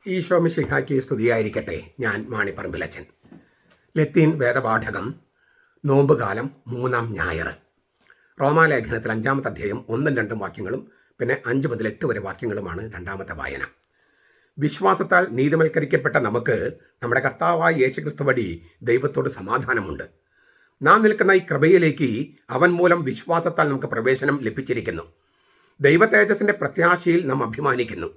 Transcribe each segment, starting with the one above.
ഈശോ മിശിഹായ്ക്ക് സ്തുതിയായിരിക്കട്ടെ. ഞാൻ മാണിപ്പറമ്പിലച്ചൻ. ലത്തീൻ വേദപാഠകം നോമ്പുകാലം 3-ാം ഞായർ. റോമാലേഖനത്തിൽ 5-ാമത്തെ അധ്യായം 1-2 വാക്യങ്ങളും പിന്നെ 5 മുതൽ 8 വരെ വാക്യങ്ങളുമാണ് രണ്ടാമത്തെ വായന. വിശ്വാസത്താൽ നീതിവൽക്കരിക്കപ്പെട്ട നമുക്ക് നമ്മുടെ കർത്താവായ യേശുക്രിസ്തു വഴി ദൈവത്തോട് സമാധാനമുണ്ട്. നാം നിൽക്കുന്ന ഈ കൃപയിലേക്ക് അവൻ മൂലം വിശ്വാസത്താൽ നമുക്ക് പ്രവേശനം ലഭിച്ചിരിക്കുന്നു. ദൈവ തേജസ്സിൻ്റെ പ്രത്യാശയിൽ നാം അഭിമാനിക്കുന്നു.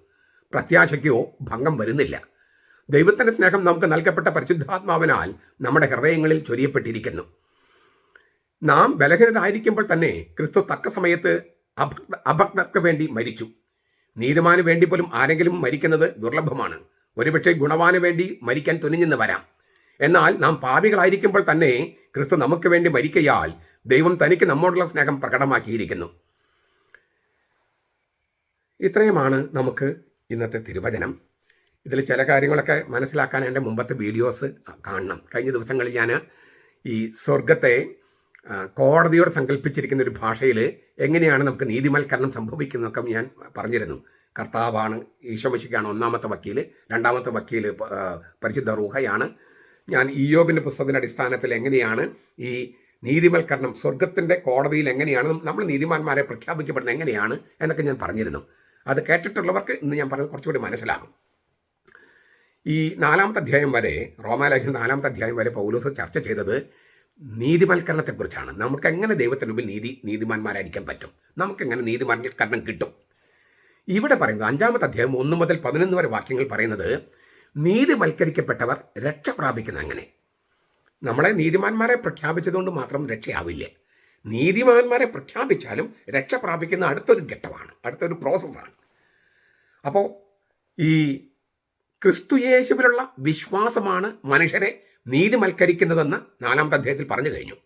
പ്രത്യാശയ്ക്കോ ഭംഗം വരുന്നില്ല. ദൈവത്തിൻ്റെ സ്നേഹം നമുക്ക് നൽകപ്പെട്ട പരിശുദ്ധാത്മാവിനാൽ നമ്മുടെ ഹൃദയങ്ങളിൽ ചൊരിയപ്പെട്ടിരിക്കുന്നു. നാം ബലഹീനരായിരിക്കുമ്പോൾ തന്നെ ക്രിസ്തു തക്ക സമയത്ത് അഭക്തർക്ക് വേണ്ടി മരിച്ചു. നീതിമാന് വേണ്ടി പോലും ആരെങ്കിലും മരിക്കുന്നത് ദുർലഭമാണ്. ഒരുപക്ഷെ ഗുണവാന് വേണ്ടി മരിക്കാൻ തുനിഞ്ഞെന്ന് വരാം. എന്നാൽ നാം പാപികളായിരിക്കുമ്പോൾ തന്നെ ക്രിസ്തു നമുക്ക് വേണ്ടി മരിക്കയാൽ ദൈവം തനിക്ക് നമ്മോടുള്ള സ്നേഹം പ്രകടമാക്കിയിരിക്കുന്നു. ഇത്രയുമാണ് നമുക്ക് ഇന്നത്തെ തിരുവചനം. ഇതിൽ ചില കാര്യങ്ങളൊക്കെ മനസ്സിലാക്കാൻ എൻ്റെ മുമ്പത്തെ വീഡിയോസ് കാണണം. കഴിഞ്ഞ ദിവസങ്ങളിൽ ഞാൻ ഈ സ്വർഗത്തെ കോടതിയോട് സങ്കല്പിച്ചിരിക്കുന്ന ഒരു ഭാഷയിൽ എങ്ങനെയാണ് നമുക്ക് നീതിവൽക്കരണം സംഭവിക്കുന്നതൊക്കെ ഞാൻ പറഞ്ഞിരുന്നു. കർത്താവാണ്, ഈശോ മിശിഹായാണ് ഒന്നാമത്തെ വക്കീൽ, രണ്ടാമത്തെ വക്കീൽ പരിശുദ്ധ റൂഹയാണ്. ഞാൻ ഇയ്യോബിൻ്റെ പുസ്തകത്തിൻ്റെ അടിസ്ഥാനത്തിൽ എങ്ങനെയാണ് ഈ നീതിവൽക്കരണം സ്വർഗത്തിൻ്റെ കോടതിയിൽ എങ്ങനെയാണ് നമ്മൾ നീതിമാന്മാരെ പ്രഖ്യാപിക്കപ്പെടുന്നത് എങ്ങനെയാണ് എന്നൊക്കെ ഞാൻ പറഞ്ഞിരുന്നു. അത് കേട്ടിട്ടുള്ളവർക്ക് ഇന്ന് ഞാൻ പറഞ്ഞത് കുറച്ചുകൂടി മനസ്സിലാകും. ഈ 4-ാമത്തെ അധ്യായം വരെ, റോമാലേഖനം 4-ാമത്തെ അധ്യായം വരെ പൗലോസ് ചർച്ച ചെയ്തത് നീതിവൽക്കരണത്തെക്കുറിച്ചാണ്. നമുക്ക് എങ്ങനെ ദൈവത്തിന് മുമ്പിൽ നീതിമാന്മാരായിരിക്കാൻ പറ്റും, നമുക്കെങ്ങനെ നീതിവൽക്കരണം കിട്ടും. ഇവിടെ പറയുന്നത് 5-ാമത്തെ അധ്യായം 1 മുതൽ 11 വരെ വാക്യങ്ങൾ പറയുന്നത് നീതിവൽക്കരിക്കപ്പെട്ടവർ രക്ഷ പ്രാപിക്കുന്ന അങ്ങനെ. നമ്മളെ നീതിമാന്മാരെ പ്രഖ്യാപിച്ചതുകൊണ്ട് മാത്രം രക്ഷയാവില്ല. നീതിമാന്മാരെ പ്രഖ്യാപിച്ചാലും രക്ഷ പ്രാപിക്കുന്ന അടുത്തൊരു ഘട്ടമാണ്, അടുത്തൊരു പ്രോസസ്സാണ്. അപ്പോൾ ഈ ക്രിസ്തുയേശുവിലുള്ള വിശ്വാസമാണ് മനുഷ്യരെ നീതിവൽക്കരിക്കുന്നതെന്ന് 4-ാമത്തെ അധ്യായത്തിൽ പറഞ്ഞു കഴിഞ്ഞു.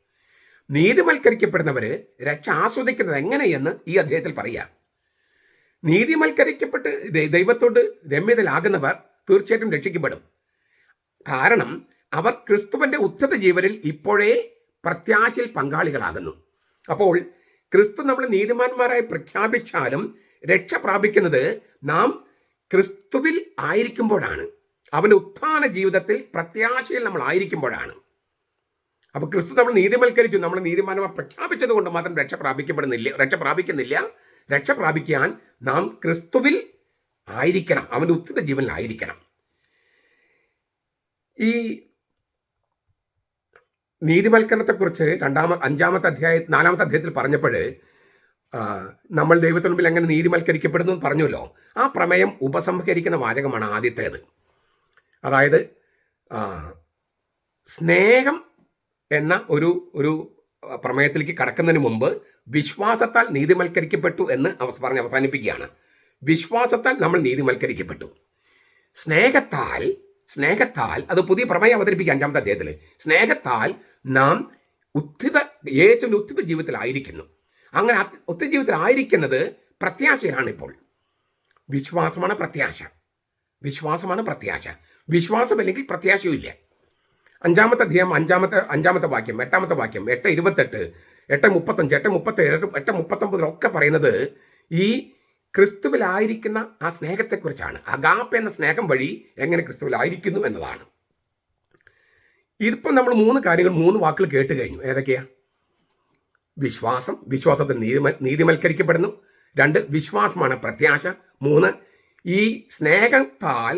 നീതിവൽക്കരിക്കപ്പെടുന്നവർ രക്ഷ ആസ്വദിക്കുന്നത് എങ്ങനെയെന്ന് ഈ അധ്യായത്തിൽ പറയാം. നീതിവൽക്കരിക്കപ്പെട്ട് ദൈവത്തോട് രമ്യതയിലാകുന്നവർ തീർച്ചയായിട്ടും രക്ഷിക്കപ്പെടും. കാരണം അവർ ക്രിസ്തുവിൻ്റെ ഉത്തമ ജീവനിൽ ഇപ്പോഴേ പ്രത്യാശയിൽ പങ്കാളികളാകുന്നു. അപ്പോൾ ക്രിസ്തു നമ്മൾ നീതിമാന്മാരായി പ്രഖ്യാപിച്ചാലും രക്ഷ പ്രാപിക്കുന്നത് നാം ക്രിസ്തുവിൽ ആയിരിക്കുമ്പോഴാണ്. അവൻ്റെ ഉത്ഥാന ജീവിതത്തിൽ പ്രത്യാശയിൽ നമ്മൾ ആയിരിക്കുമ്പോഴാണ്. അപ്പോൾ ക്രിസ്തു നമ്മൾ നീതിവൽക്കരിച്ചു, നമ്മൾ നീതിമാന്മാരെ പ്രഖ്യാപിച്ചത് കൊണ്ട് മാത്രം രക്ഷ പ്രാപിക്കുന്നില്ല. രക്ഷ പ്രാപിക്കാൻ നാം ക്രിസ്തുവിൽ ആയിരിക്കണം, അവൻ്റെ ഉത്തമ ജീവനിലായിരിക്കണം. ഈ നീതിവൽക്കരണത്തെക്കുറിച്ച് 4-ാമത്തെ അധ്യായത്തിൽ പറഞ്ഞപ്പോൾ നമ്മൾ ദൈവത്തിന് മുമ്പിൽ എങ്ങനെ നീതിവൽക്കരിക്കപ്പെടുന്നു എന്ന് പറഞ്ഞല്ലോ. ആ പ്രമേയം ഉപസംഹരിക്കുന്ന വാചകമാണ് ആദ്യത്തേത്. അതായത് സ്നേഹം എന്ന ഒരു പ്രമേയത്തിലേക്ക് കടക്കുന്നതിന് മുമ്പ് വിശ്വാസത്താൽ നീതിവൽക്കരിക്കപ്പെട്ടു എന്ന് പറഞ്ഞ് അവസാനിപ്പിക്കുകയാണ്. വിശ്വാസത്താൽ നമ്മൾ നീതിവൽക്കരിക്കപ്പെട്ടു. സ്നേഹത്താൽ അത് പുതിയ പ്രമേയം അവതരിപ്പിക്കുക 5-ാമത്തെ അധ്യായത്തിൽ. സ്നേഹത്താൽ നാം യേശുവിൻ്റെ ഉത്തിത ജീവിതത്തിലായിരിക്കുന്നു. അങ്ങനെ ഉത്തിത ജീവിതത്തിലായിരിക്കുന്നത് പ്രത്യാശയാണ്. ഇപ്പോൾ വിശ്വാസമാണ് പ്രത്യാശ. വിശ്വാസമില്ലെങ്കിൽ പ്രത്യാശയും ഇല്ല. 5-ാമത്തെ അധ്യായം 5-ാമത്തെ വാക്യം 8-ാമത്തെ വാക്യം 8:28, 8:35, 8:37, 8:39 ഒക്കെ പറയുന്നത് ഈ ക്രിസ്തുവിലായിരിക്കുന്ന ആ സ്നേഹത്തെക്കുറിച്ചാണ്. അഗാപ്പ എന്ന സ്നേഹം വഴി എങ്ങനെ ക്രിസ്തുവിലായിരിക്കുന്നു എന്നതാണ്. ഇതിപ്പോൾ നമ്മൾ 3 കാര്യങ്ങൾ 3 വാക്കുകൾ കേട്ട് കഴിഞ്ഞു. ഏതൊക്കെയാ? വിശ്വാസത്തിൽ നീതിവൽക്കരിക്കപ്പെടുന്നു. 2, വിശ്വാസമാണ് പ്രത്യാശ. 3, ഈ സ്നേഹത്താൽ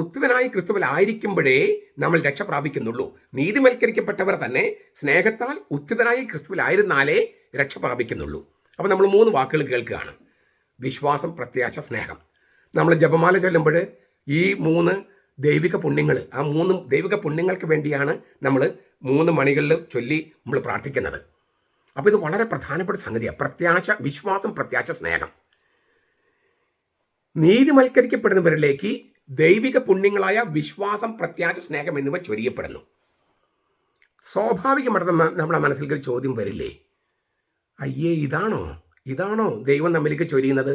ഉത്തിതനായി ക്രിസ്തുവിലായിരിക്കുമ്പോഴേ നമ്മൾ രക്ഷ പ്രാപിക്കുന്നുള്ളൂ. നീതിവൽക്കരിക്കപ്പെട്ടവർ തന്നെ സ്നേഹത്താൽ ഉത്തിതനായി ക്രിസ്തുവിലായിരുന്നാലേ രക്ഷ പ്രാപിക്കുന്നുള്ളൂ. അപ്പോൾ നമ്മൾ 3 വാക്കുകൾ കേൾക്കുകയാണ്: വിശ്വാസം, പ്രത്യാശ, സ്നേഹം. നമ്മൾ ജപമാല ചൊല്ലുമ്പോൾ ഈ 3 ദൈവിക പുണ്യങ്ങൾ, ആ 3 ദൈവിക പുണ്യങ്ങൾക്ക് വേണ്ടിയാണ് നമ്മൾ 3 മണികളിൽ ചൊല്ലി നമ്മൾ പ്രാർത്ഥിക്കുന്നത്. അപ്പോൾ ഇത് വളരെ പ്രധാനപ്പെട്ട സംഗതിയാണ്. പ്രത്യാശ, വിശ്വാസം, പ്രത്യാശ, സ്നേഹം. നീതിവൽക്കരിക്കപ്പെടുന്നവരിലേക്ക് ദൈവിക പുണ്യങ്ങളായ വിശ്വാസം, പ്രത്യാശ, സ്നേഹം എന്നിവ ചൊരിയപ്പെടുന്നു. സ്വാഭാവികമായിട്ട് നമ്മളെ മനസ്സിലേക്ക് ഒരു ചോദ്യം വരില്ലേ? അയ്യേ, ഇതാണോ ദൈവം നമ്മിലേക്ക് ചൊരിയുന്നത്?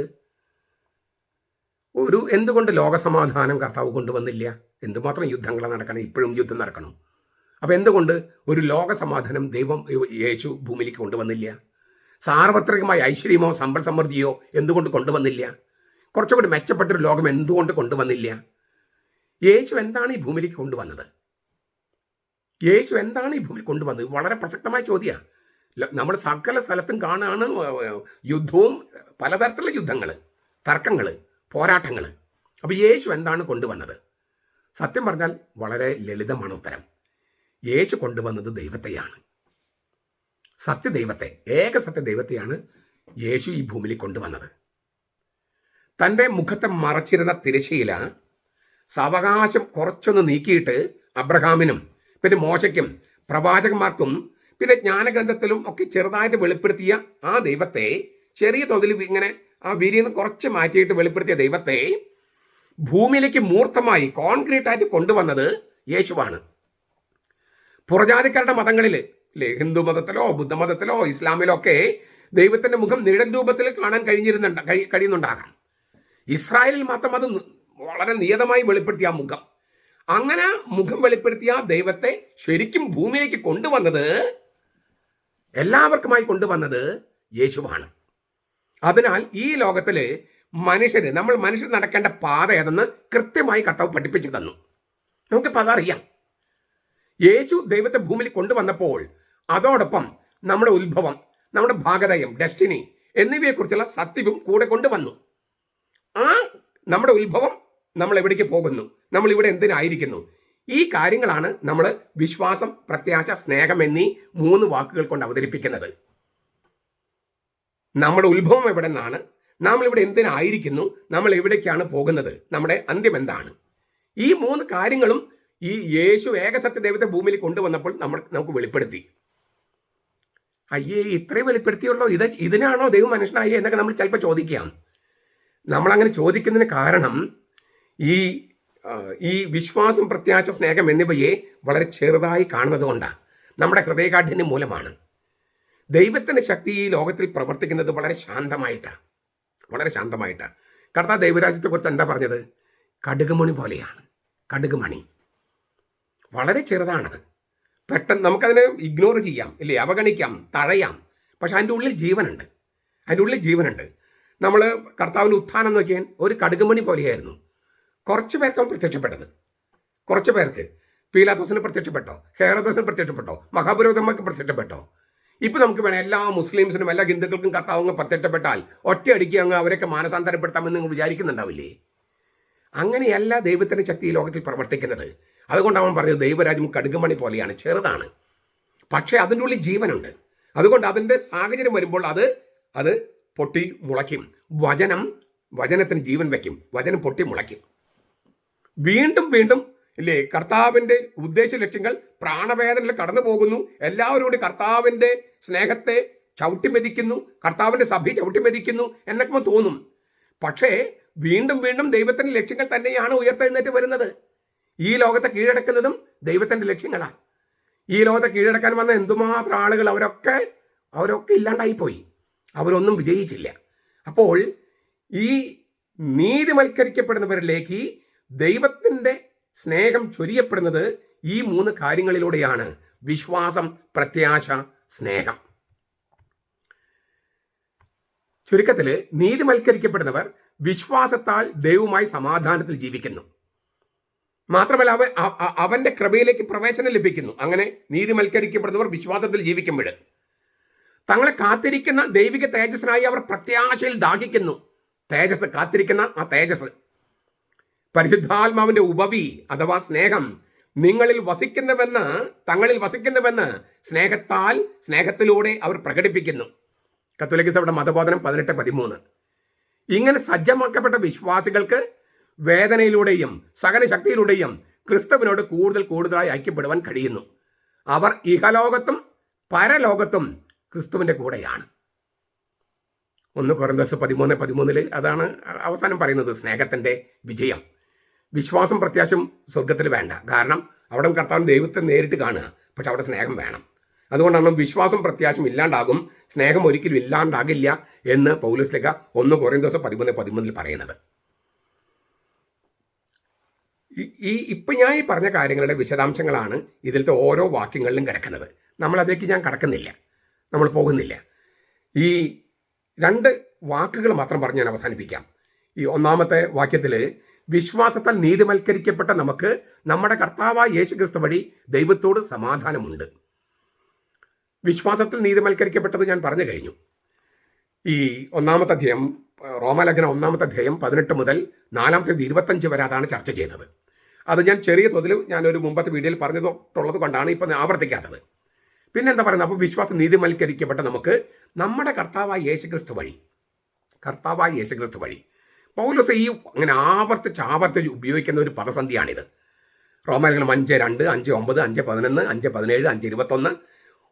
എന്തുകൊണ്ട് ലോകസമാധാനം കർത്താവ് കൊണ്ടുവന്നില്ല? എന്തുമാത്രം യുദ്ധങ്ങളാണ് നടക്കണം, ഇപ്പോഴും യുദ്ധം നടക്കണം. അപ്പോൾ എന്തുകൊണ്ട് ഒരു ലോകസമാധാനം ദൈവം യേശു ഭൂമിയിലേക്ക് കൊണ്ടുവന്നില്ല? സാർവത്രികമായ ഐശ്വര്യമോ സമ്പൽ സമൃദ്ധിയോ എന്തുകൊണ്ട് കൊണ്ടുവന്നില്ല? കുറച്ചുകൂടി മെച്ചപ്പെട്ടൊരു ലോകം എന്തുകൊണ്ട് കൊണ്ടുവന്നില്ല? യേശു എന്താണ് ഈ ഭൂമിയിലേക്ക് കൊണ്ടുവന്നത്? യേശു എന്താണ് ഈ ഭൂമിയിൽ കൊണ്ടുവന്നത്? വളരെ പ്രസക്തമായ ചോദ്യമാണ്. നമ്മൾ സകല സ്ഥലത്തും കാണാണ് യുദ്ധവും, പലതരത്തിലുള്ള യുദ്ധങ്ങൾ, തർക്കങ്ങൾ, പോരാട്ടങ്ങൾ. അപ്പോൾ യേശു എന്താണ് കൊണ്ടുവന്നത്? സത്യം പറഞ്ഞാൽ വളരെ ലളിതമാണ് ഉത്തരം. യേശു കൊണ്ടുവന്നത് ദൈവത്തെയാണ്. സത്യദൈവത്തെ, ഏക സത്യദൈവത്തെയാണ് യേശു ഈ ഭൂമിയിൽ കൊണ്ടുവന്നത്. തൻ്റെ മുഖത്തെ മറച്ചിരുന്ന തിരശ്ശീല സാവകാശം കുറച്ചൊന്ന് നീക്കിയിട്ട് അബ്രഹാമിനും പിന്നെ മോശയ്ക്കും പ്രവാചകന്മാർക്കും പിന്നെ ജ്ഞാനഗ്രന്ഥത്തിലും ഒക്കെ ചെറുതായിട്ട് വെളിപ്പെടുത്തിയ ആ ദൈവത്തെ, ചെറിയ തോതിൽ ഇങ്ങനെ ആ വീരിന്ന് കുറച്ച് മാറ്റിയിട്ട് വെളിപ്പെടുത്തിയ ദൈവത്തെ ഭൂമിയിലേക്ക് മൂർത്തമായി കോൺക്രീറ്റ് ആയിട്ട് കൊണ്ടുവന്നത് യേശുവാണ്. പുറജാതിക്കാരുടെ മതങ്ങളിൽ, അല്ലേ, ഹിന്ദു മതത്തിലോ ബുദ്ധമതത്തിലോ ഇസ്ലാമിലോ ഒക്കെ ദൈവത്തിന്റെ മുഖം നിഴൽ രൂപത്തിൽ കാണാൻ കഴിയുന്നുണ്ടാകാം. ഇസ്രായേലിൽ മാത്രം അത് വളരെ നിയതമായി വെളിപ്പെടുത്തിയ മുഖം, അങ്ങനെ മുഖം വെളിപ്പെടുത്തിയ ദൈവത്തെ ശരിക്കും ഭൂമിയിലേക്ക് കൊണ്ടുവന്നത്, എല്ലാവർക്കുമായി കൊണ്ടുവന്നത് യേശുവാണ്. അതിനാൽ ഈ ലോകത്തില് നമ്മൾ മനുഷ്യർ നടക്കേണ്ട പാത ഏതെന്ന് കൃത്യമായി കർത്താവ് പഠിപ്പിച്ചു തന്നു. നമുക്കിപ്പോൾ അതറിയാം. യേശു ദൈവത്തെ ഭൂമിയിൽ കൊണ്ടുവന്നപ്പോൾ അതോടൊപ്പം നമ്മുടെ ഉത്ഭവം, നമ്മുടെ ഭാഗധേയം, ഡെസ്റ്റിനി എന്നിവയെക്കുറിച്ചുള്ള സത്യവും കൂടെ കൊണ്ടുവന്നു. ആ നമ്മുടെ ഉത്ഭവം, നമ്മൾ എവിടേക്ക് പോകുന്നു, നമ്മൾ ഇവിടെ എന്തിനായിരിക്കുന്നു, ഈ കാര്യങ്ങളാണ് നമ്മൾ വിശ്വാസം, പ്രത്യാശ, സ്നേഹം എന്നീ 3 വാക്കുകൾ കൊണ്ട് അവതരിപ്പിക്കുന്നത്. നമ്മുടെ ഉത്ഭവം എവിടെ നിന്നാണ്, നമ്മൾ ഇവിടെ എന്തിനായിരിക്കുന്നു, നമ്മൾ എവിടേക്കാണ് പോകുന്നത്, നമ്മുടെ അന്ത്യം എന്താണ്, ഈ 3 കാര്യങ്ങളും ഈ യേശു ഏകസത്യ ദൈവത്തെ ഭൂമിയിൽ കൊണ്ടുവന്നപ്പോൾ നമുക്ക് വെളിപ്പെടുത്തി. അയ്യേ, ഇത്രയും വെളിപ്പെടുത്തിയുള്ളൂ, ഇതിനാണോ ദൈവം മനുഷ്യനായി എന്നൊക്കെ നമ്മൾ ചിലപ്പോൾ ചോദിക്കാം. നമ്മളങ്ങനെ ചോദിക്കുന്നതിന് കാരണം ഈ വിശ്വാസം, പ്രത്യാശ, സ്നേഹം എന്നിവയെ വളരെ ചെറുതായി കാണുന്നത് കൊണ്ടാണ്. നമ്മുടെ ഹൃദയകാഠിന്യം മൂലമാണ്. ദൈവത്തിൻ്റെ ശക്തി ഈ ലോകത്തിൽ പ്രവർത്തിക്കുന്നത് വളരെ ശാന്തമായിട്ടാണ്. കർത്താവ് ദൈവരാജ്യത്തെക്കുറിച്ച് എന്താ പറഞ്ഞത്? കടുകുമണി പോലെയാണ്. കടുകുമണി വളരെ ചെറുതാണത്. പെട്ടെന്ന് നമുക്കതിനെ ഇഗ്നോർ ചെയ്യാം, ഇല്ലേ, അവഗണിക്കാം, തഴയാം. പക്ഷെ അതിൻ്റെ ഉള്ളിൽ ജീവനുണ്ട്. നമ്മൾ കർത്താവിൻ്റെ ഉത്ഥാനം നോക്കിയാൽ ഒരു കടുകുമണി പോലെയായിരുന്നു. കുറച്ച് പേർക്കാണ് പ്രത്യക്ഷപ്പെട്ടത്. കുറച്ച് പേർക്ക് പീലാത്തോസിന് പ്രത്യക്ഷപ്പെട്ടോ, ഹെറോദോസിന് പ്രത്യക്ഷപ്പെട്ടോ, മഹാപുരോഹിതന്മാർക്ക് പ്രത്യക്ഷപ്പെട്ടോ. ഇപ്പം നമുക്ക് വേണം എല്ലാ മുസ്ലിംസിനും എല്ലാ ഹിന്ദുക്കൾക്കും കർത്താവ് പ്രത്യക്ഷപ്പെട്ടാൽ ഒറ്റയടിക്ക് അവരൊക്കെ മാനസാന്തരപ്പെടുത്താമെന്ന് നിങ്ങൾ വിചാരിക്കുന്നുണ്ടാവില്ലേ? അങ്ങനെയല്ല ദൈവത്തിൻ്റെ ശക്തി ഈ ലോകത്തിൽ പ്രവർത്തിക്കുന്നത്. അതുകൊണ്ട് അവൻ പറഞ്ഞത് ദൈവരാജ്യം കടുകുമണി പോലെയാണ്, ചെറുതാണ്, പക്ഷേ അതിൻ്റെ ഉള്ളിൽ ജീവനുണ്ട്. അതുകൊണ്ട് അതിൻ്റെ സാഹചര്യം വരുമ്പോൾ അത് പൊട്ടി മുളയ്ക്കും. വചനത്തിന് ജീവൻ വയ്ക്കും. വചനം പൊട്ടി മുളയ്ക്കും. വീണ്ടും ഇല്ലേ, കർത്താവിൻ്റെ ഉദ്ദേശ ലക്ഷ്യങ്ങൾ പ്രാണവേദനയിൽ കടന്നു പോകുന്നു. എല്ലാവരും കൂടി കർത്താവിൻ്റെ സ്നേഹത്തെ ചവിട്ടിമെതിക്കുന്നു, കർത്താവിൻ്റെ സഭ ചവിട്ടിമെതിക്കുന്നു എന്നൊക്കെ തോന്നും. പക്ഷേ വീണ്ടും ദൈവത്തിൻ്റെ ലക്ഷ്യങ്ങൾ തന്നെയാണ് ഉയർത്തെഴുന്നേറ്റ് വരുന്നത്. ഈ ലോകത്തെ കീഴടക്കുന്നതും ദൈവത്തിൻ്റെ ലക്ഷ്യങ്ങളാണ്. ഈ ലോകത്തെ കീഴടക്കാൻ വന്ന എന്തുമാത്രം ആളുകൾ അവരൊക്കെ ഇല്ലാണ്ടായിപ്പോയി. അവരൊന്നും വിജയിച്ചില്ല. അപ്പോൾ ഈ നീതിവൽക്കരിക്കപ്പെടുന്നവരിലേക്ക് ദൈവത്തിൻ്റെ സ്നേഹം ചൊരിയപ്പെടുന്നത് ഈ 3 കാര്യങ്ങളിലൂടെയാണ്: വിശ്വാസം, പ്രത്യാശ, സ്നേഹം. ചുരുക്കത്തിൽ നീതിവൽക്കരിക്കപ്പെടുന്നവർ വിശ്വാസത്താൽ ദൈവവുമായി സമാധാനത്തിൽ ജീവിക്കുന്നു. മാത്രമല്ല അവന്റെ കൃപയിലേക്ക് പ്രവേശനം ലഭിക്കുന്നു. അങ്ങനെ നീതിവൽക്കരിക്കപ്പെടുന്നവർ വിശ്വാസത്തിൽ ജീവിക്കുമ്പോൾ തങ്ങളെ കാത്തിരിക്കുന്ന ദൈവിക തേജസ്സിനായി അവർ പ്രത്യാശയിൽ ദാഹിക്കുന്നു. കാത്തിരിക്കുന്ന ആ തേജസ്, പരിശുദ്ധാത്മാവിന്റെ ഉപവി അഥവാ സ്നേഹം തങ്ങളിൽ വസിക്കുന്നുവെന്ന് സ്നേഹത്തിലൂടെ അവർ പ്രകടിപ്പിക്കുന്നു. കത്തോലിക്ക സഭയുടെ മതബോധനം 18:13. ഇങ്ങനെ സജ്ജമാക്കപ്പെട്ട വിശ്വാസികൾക്ക് വേദനയിലൂടെയും സഹനശക്തിയിലൂടെയും ക്രിസ്തുവിനോട് കൂടുതലായി ഐക്യപ്പെടുവാൻ കഴിയുന്നു. അവർ ഇഹലോകത്തും പരലോകത്തും ക്രിസ്തുവിന്റെ കൂടെയാണ്. 1 കൊരിന്തോസ് 13:13 അതാണ് അവസാനം പറയുന്നത്, സ്നേഹത്തിന്റെ വിജയം. വിശ്വാസം, പ്രത്യാശയും സ്വർഗത്തിൽ വേണ്ട. കാരണം അവിടെ കർത്താവിൻ ദൈവത്തെ നേരിട്ട് കാണുക. പക്ഷെ അവിടെ സ്നേഹം വേണം. അതുകൊണ്ടാണ് വിശ്വാസം, പ്രത്യാശയും ഇല്ലാണ്ടാകും, സ്നേഹം ഒരിക്കലും ഇല്ലാണ്ടാകില്ല എന്ന് പൗലോസ് ലേഖ 1 കൊരിന്തോസ് 13:13 പറയുന്നത്. ഇപ്പം ഞാൻ ഈ പറഞ്ഞ കാര്യങ്ങളുടെ വിശദാംശങ്ങളാണ് ഇതിലത്തെ ഓരോ വാക്യങ്ങളിലും കിടക്കുന്നത്. നമ്മളതിലേക്ക് ഞാൻ കടക്കുന്നില്ല, നമ്മൾ പോകുന്നില്ല. ഈ 2 വാക്കുകൾ മാത്രം പറഞ്ഞ് ഞാൻ അവസാനിപ്പിക്കാം. ഈ 1-ാമത്തെ വാക്യത്തിൽ വിശ്വാസത്താൽ നീതിവൽക്കരിക്കപ്പെട്ട നമുക്ക് നമ്മുടെ കർത്താവായ യേശുക്രിസ്തു വഴി ദൈവത്തോട് സമാധാനമുണ്ട്. വിശ്വാസത്തിൽ നീതിവൽക്കരിക്കപ്പെട്ടത് ഞാൻ പറഞ്ഞു കഴിഞ്ഞു. ഈ 1-ാമത്തെ അധ്യായം, റോമാലേഖനം 1-ാമത്തെ അധ്യായം 18 മുതൽ 4-ാമത്തേത് 25 വരെ അതാണ് ചർച്ച ചെയ്തത്. അത് ഞാൻ ചെറിയ തോതിൽ ഞാനൊരു മുമ്പത്തെ വീഡിയോയിൽ പറഞ്ഞതുള്ളത് കൊണ്ടാണ് ഇപ്പം ആവർത്തിക്കാത്തത്. പിന്നെന്താ പറയുന്നത്? അപ്പോൾ വിശ്വാസം നീതിവൽക്കരിക്കപ്പെട്ട നമുക്ക് നമ്മുടെ കർത്താവായ യേശുക്രിസ്തു വഴി. പൗലോസ് ഈ അങ്ങനെ ആവർത്തിച്ച് ഉപയോഗിക്കുന്ന ഒരു പദസന്ധിയാണിത്. റോമാലേഖനം 5:2, 5:9, 5:11, 5:17, 5:21,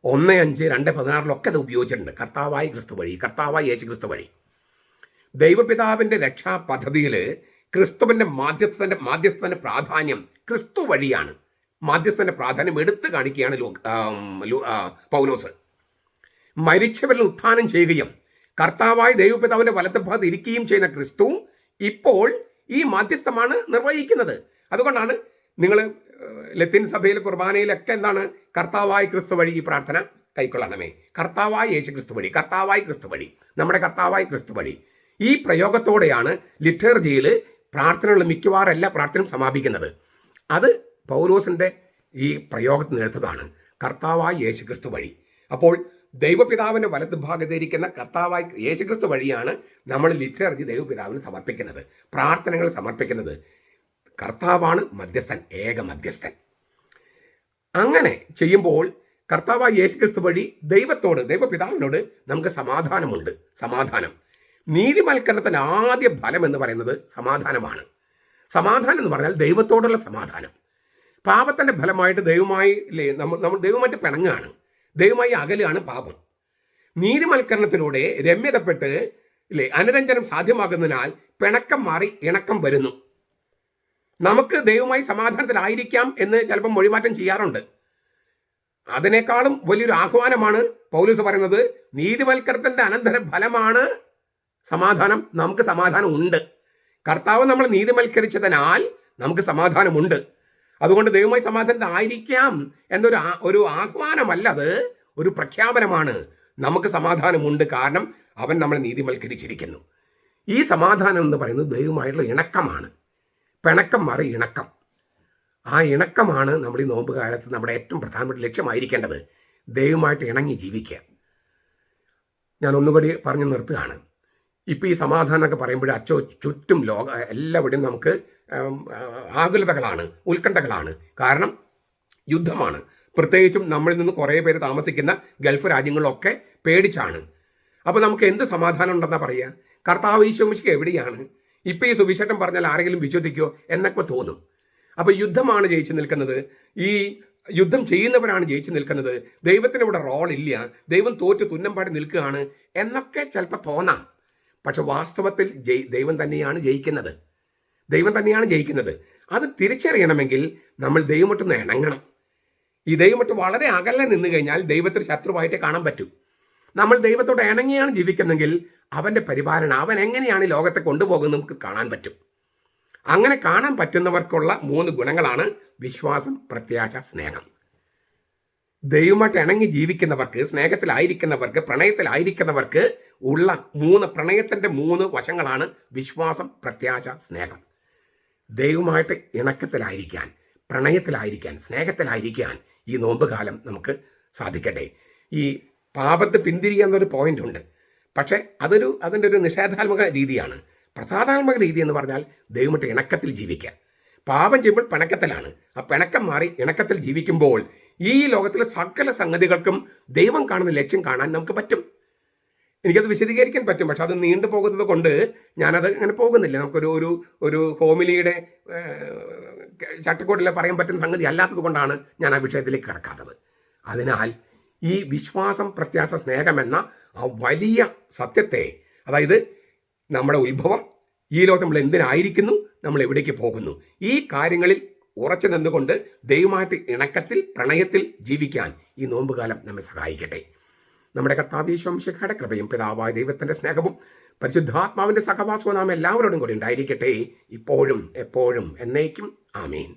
1:5, 2:16 അത് ഉപയോഗിച്ചിട്ടുണ്ട്. കർത്താവായ യേശുക്രിസ്തു വഴി. ദൈവപിതാവിൻ്റെ രക്ഷാ പദ്ധതിയിൽ ക്രിസ്തുവിൻ്റെ മാധ്യസ്ഥൻ്റെ പ്രാധാന്യം ക്രിസ്തു വഴിയാണ്. മാധ്യസ്ഥൻ്റെ പ്രാധാന്യം എടുത്തു കാണിക്കുകയാണ് പൗലോസ്. മരിച്ചവരിൽ ഉത്ഥാനം ചെയ്യുകയും കർത്താവായ ദൈവപിതാവിൻ്റെ വലത്തുഭാഗത്ത് ഇരിക്കുകയും ചെയ്യുന്ന ക്രിസ്തു ഇപ്പോൾ ഈ മാധ്യസ്ഥമാണ് നിർവഹിക്കുന്നത്. അതുകൊണ്ടാണ് നിങ്ങൾ ലത്തീൻ സഭയിൽ കുർബാനയിലൊക്കെ എന്താണ്? കർത്താവായ ക്രിസ്തു വഴി ഈ പ്രാർത്ഥന കൈക്കൊള്ളണമേ. കർത്താവായ യേശുക്രിസ്തു വഴി, നമ്മുടെ കർത്താവായ ക്രിസ്തു വഴി. ഈ പ്രയോഗത്തോടെയാണ് ലിറ്റർജിയിൽ പ്രാർത്ഥനകൾ മിക്കവാറും എല്ലാ പ്രാർത്ഥനയും സമാപിക്കുന്നത്. അത് പൗലോസിൻ്റെ ഈ പ്രയോഗത്തിൽ എടുത്തതാണ്, കർത്താവായ യേശുക്രിസ്തു വഴി. അപ്പോൾ ദൈവപിതാവിൻ്റെ വലത് ഭാഗത്തിരിക്കുന്ന കർത്താവായ യേശുക്രിസ്തു വഴിയാണ് നമ്മൾ ലിറ്റർജി ദൈവപിതാവിന് സമർപ്പിക്കുന്നത്, പ്രാർത്ഥനകൾ സമർപ്പിക്കുന്നത്. കർത്താവാണ് മധ്യസ്ഥൻ, ഏക മധ്യസ്ഥൻ. അങ്ങനെ ചെയ്യുമ്പോൾ കർത്താവായ യേശുക്രിസ്തു വഴി ദൈവപിതാവിനോട് നമുക്ക് സമാധാനമുണ്ട്. നീതിവൽക്കരണത്തിൻ്റെ ആദ്യ ഫലം എന്ന് പറയുന്നത് സമാധാനമാണ്. സമാധാനം എന്ന് പറഞ്ഞാൽ ദൈവത്തോടുള്ള സമാധാനം. പാപത്തിൻ്റെ ഫലമായിട്ട് നമ്മൾ ദൈവമായിട്ട് പിണങ്ങുകയാണ്, ദൈവമായി അകലെയാണ് പാപം. നീതിവൽക്കരണത്തിലൂടെ രമ്യതപ്പെട്ട് അനുരഞ്ജനം സാധ്യമാകുന്നതിനാൽ പിണക്കം മാറി ഇണക്കം വരുന്നു. നമുക്ക് ദൈവമായി സമാധാനത്തിലായിരിക്കാം എന്ന് ചിലപ്പോൾ മൊഴിമാറ്റം ചെയ്യാറുണ്ട്. അതിനേക്കാളും വലിയൊരു ആഹ്വാനമാണ് പൗലോസ് പറയുന്നത്. നീതിവൽക്കരണത്തിൻ്റെ അനന്തര ഫലമാണ് സമാധാനം. നമുക്ക് സമാധാനം ഉണ്ട്. കർത്താവ് നമ്മൾ നീതിവൽക്കരിച്ചതിനാൽ നമുക്ക് സമാധാനമുണ്ട്. അതുകൊണ്ട് ദൈവമായി സമാധാനത്തിലായിരിക്കാം എന്നൊരു ആഹ്വാനമല്ല, അത് ഒരു പ്രഖ്യാപനമാണ്. നമുക്ക് സമാധാനമുണ്ട്, കാരണം അവൻ നമ്മളെ നീതിവൽക്കരിച്ചിരിക്കുന്നു. ഈ സമാധാനം എന്ന് പറയുന്നത് ദൈവമായിട്ടുള്ള ഇണക്കമാണ്. പിണക്കം മാറി ഇണക്കം. ആ ഇണക്കമാണ് നമ്മൾ ഈ നോമ്പ് കാലത്ത് നമ്മുടെ ഏറ്റവും പ്രധാനപ്പെട്ട ലക്ഷ്യമായിരിക്കേണ്ടത്. ദൈവമായിട്ട് ഇണങ്ങി ജീവിക്കുക. ഞാൻ ഒന്നുകൂടി പറഞ്ഞു നിർത്തുകയാണ്. ഇപ്പോൾ ഈ സമാധാനമൊക്കെ പറയുമ്പോൾ ചുറ്റും എല്ലാവിടെയും നമുക്ക് ആകുലതകളാണ്, ഉത്കണ്ഠകളാണ്. കാരണം യുദ്ധമാണ്. പ്രത്യേകിച്ചും നമ്മളിൽ നിന്ന് കുറേ പേര് താമസിക്കുന്ന ഗൾഫ് രാജ്യങ്ങളിലൊക്കെ പേടിച്ചാണ്. അപ്പോൾ നമുക്ക് എന്ത് സമാധാനം ഉണ്ടെന്നാ പറയുക? കർത്താവ് ഈശോ മിശിഹാ എവിടെയാണ്? ഇപ്പോൾ ഈ സുവിശേഷം പറഞ്ഞാൽ ആരെങ്കിലും വിശ്വസിക്കുമോ എന്നൊക്കെ തോന്നും. അപ്പോൾ യുദ്ധമാണ് ജയിച്ചു നിൽക്കുന്നത്, ഈ യുദ്ധം ചെയ്യുന്നവരാണ് ജയിച്ചു നിൽക്കുന്നത്, ദൈവത്തിന് ഇവിടെ റോളില്ല, ദൈവം തോറ്റ് തുന്നമ്പാടി നിൽക്കുകയാണ് എന്നൊക്കെ ചിലപ്പോൾ തോന്നാം. പക്ഷെ വാസ്തവത്തിൽ ദൈവം തന്നെയാണ് ജയിക്കുന്നത്. അത് തിരിച്ചറിയണമെങ്കിൽ നമ്മൾ ദൈവമൊട്ടൊന്ന് ഇണങ്ങണം. ഈ ദൈവമൊട്ട് വളരെ അകലെ നിന്ന് കഴിഞ്ഞാൽ ദൈവത്തിന് ശത്രുവായിട്ട് കാണാൻ പറ്റും. നമ്മൾ ദൈവത്തോട് ഇണങ്ങിയാണ് ജീവിക്കുന്നെങ്കിൽ അവൻ്റെ പരിപാലന, അവൻ എങ്ങനെയാണ് ലോകത്തെ കൊണ്ടുപോകുന്നത് നമുക്ക് കാണാൻ പറ്റും. അങ്ങനെ കാണാൻ പറ്റുന്നവർക്കുള്ള 3 ഗുണങ്ങളാണ് വിശ്വാസം, പ്രത്യാശ, സ്നേഹം. ദൈവമായിട്ട് ഇണങ്ങി ജീവിക്കുന്നവർക്ക്, സ്നേഹത്തിലായിരിക്കുന്നവർക്ക്, പ്രണയത്തിലായിരിക്കുന്നവർക്ക് ഉള്ള പ്രണയത്തിൻ്റെ 3 വശങ്ങളാണ് വിശ്വാസം, പ്രത്യാശ, സ്നേഹം. ദൈവമായിട്ട് ഇണക്കത്തിലായിരിക്കാൻ, പ്രണയത്തിലായിരിക്കാൻ, സ്നേഹത്തിലായിരിക്കാൻ ഈ നോമ്പ് കാലം നമുക്ക് സാധിക്കട്ടെ. ഈ പാപത്തെ പിന്തിരിക്കുക എന്നൊരു പോയിന്റ് ഉണ്ട്. പക്ഷേ അതിൻ്റെ ഒരു നിഷേധാത്മക രീതിയാണ്. പ്രസാദാത്മക രീതി എന്ന് പറഞ്ഞാൽ ദൈവമായിട്ട് ഇണക്കത്തിൽ ജീവിക്കുക. പാപം ചെയ്യുമ്പോൾ പിണക്കത്തിലാണ്. ആ പിണക്കം മാറി ഇണക്കത്തിൽ ജീവിക്കുമ്പോൾ ഈ ലോകത്തിലെ സകല സംഗതികൾക്കും ദൈവം കാണുന്ന ലക്ഷ്യം കാണാൻ നമുക്ക് പറ്റും. എനിക്കത് വിശദീകരിക്കാൻ പറ്റും, പക്ഷെ അത് നീണ്ടു പോകുന്നത് കൊണ്ട് ഞാനത് അങ്ങനെ പോകുന്നില്ല. നമുക്കൊരു ഹോമിലിയുടെ ചട്ടക്കൂട്ടിൽ പറയാൻ പറ്റുന്ന സംഗതി അല്ലാത്തത് കൊണ്ടാണ് ഞാൻ ആ വിഷയത്തിലേക്ക് കിടക്കാത്തത്. അതിനാൽ ഈ വിശ്വാസം, പ്രത്യാശ, സ്നേഹം എന്ന ആ വലിയ സത്യത്തെ, അതായത് നമ്മുടെ ഉത്ഭവം, ഈ ലോകത്ത് നമ്മൾ എന്തിനായിരിക്കുന്നു, നമ്മൾ എവിടേക്ക് പോകുന്നു, ഈ കാര്യങ്ങളിൽ ഉറച്ചു നിന്നുകൊണ്ട് ദൈവമായിട്ട് ഇണക്കത്തിൽ, പ്രണയത്തിൽ ജീവിക്കാൻ ഈ നോമ്പുകാലം നമ്മെ സഹായിക്കട്ടെ. നമ്മുടെ കർത്താവ് യേശു മിശിഹായുടെ കൃപയും പിതാവായ ദൈവത്തിൻ്റെ സ്നേഹവും പരിശുദ്ധാത്മാവിൻ്റെ സഹവാസവും നാം എല്ലാവരോടും കൂടി ഉണ്ടായിരിക്കട്ടെ, ഇപ്പോഴും എപ്പോഴും എന്നേക്കും. ആമേൻ.